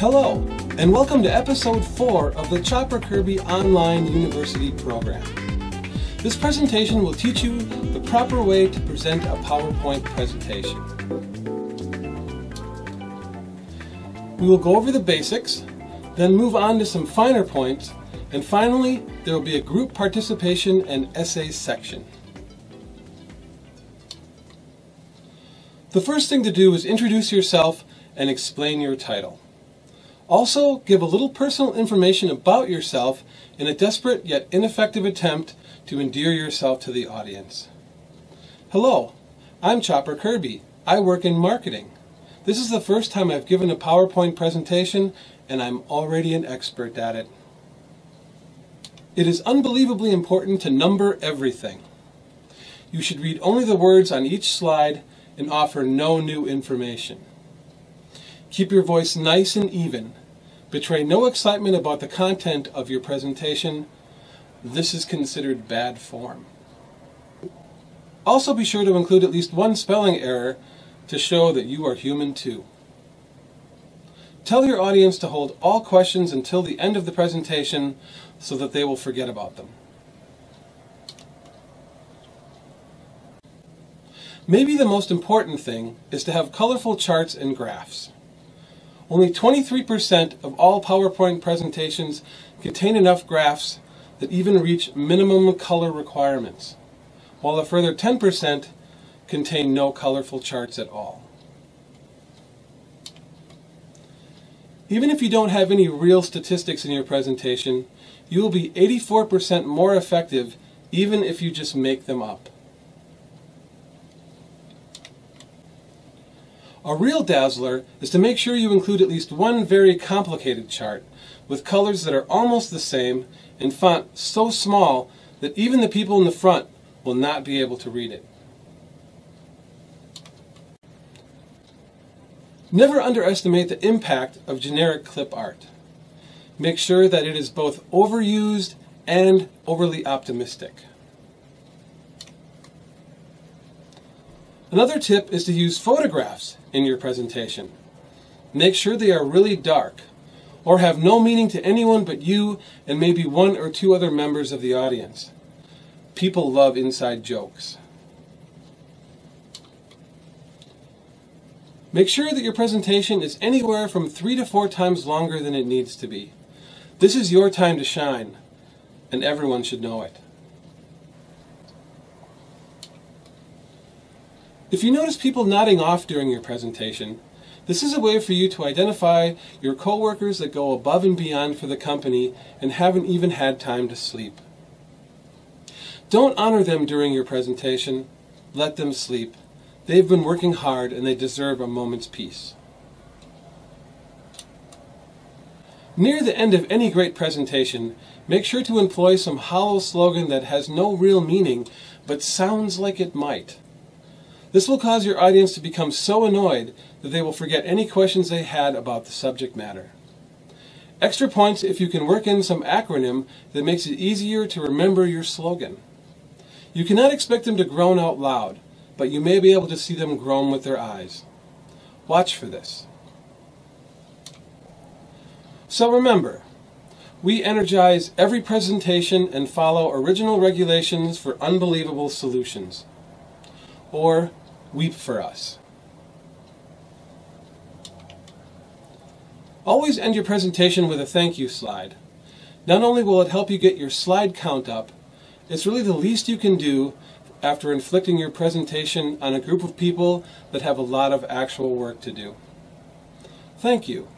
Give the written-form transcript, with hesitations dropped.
Hello, and welcome to episode 4 of the Chopper Kirby Online University program. This presentation will teach you the proper way to present a PowerPoint presentation. We will go over the basics, then move on to some finer points, and finally there will be a group participation and essay section. The first thing to do is introduce yourself and explain your title. Also, give a little personal information about yourself in a desperate yet ineffective attempt to endear yourself to the audience. Hello, I'm Chopper Kirby. I work in marketing. This is the first time I've given a PowerPoint presentation, and I'm already an expert at it. It is unbelievably important to number everything. You should read only the words on each slide and offer no new information. Keep your voice nice and even. Betray no excitement about the content of your presentation. This is considered bad form. Also be sure to include at least one spelling error to show that you are human too. Tell your audience to hold all questions until the end of the presentation so that they will forget about them. Maybe the most important thing is to have colorful charts and graphs. Only 23% of all PowerPoint presentations contain enough graphs that even reach minimum color requirements, while a further 10% contain no colorful charts at all. Even if you don't have any real statistics in your presentation, you will be 84% more effective even if you just make them up. A real dazzler is to make sure you include at least one very complicated chart with colors that are almost the same and font so small that even the people in the front will not be able to read it. Never underestimate the impact of generic clip art. Make sure that it is both overused and overly optimistic. Another tip is to use photographs in your presentation. Make sure they are really dark or have no meaning to anyone but you and maybe one or two other members of the audience. People love inside jokes. Make sure that your presentation is anywhere from 3 to 4 times longer than it needs to be. This is your time to shine, and everyone should know it. If you notice people nodding off during your presentation, this is a way for you to identify your coworkers that go above and beyond for the company and haven't even had time to sleep. Don't honor them during your presentation. Let them sleep. They've been working hard and they deserve a moment's peace. Near the end of any great presentation, make sure to employ some hollow slogan that has no real meaning but sounds like it might. This will cause your audience to become so annoyed that they will forget any questions they had about the subject matter. Extra points if you can work in some acronym that makes it easier to remember your slogan. You cannot expect them to groan out loud, but you may be able to see them groan with their eyes. Watch for this. So remember, we energize every presentation and follow original regulations for unbelievable solutions. Or weep for us. Always end your presentation with a thank you slide. Not only will it help you get your slide count up, it's really the least you can do after inflicting your presentation on a group of people that have a lot of actual work to do. Thank you.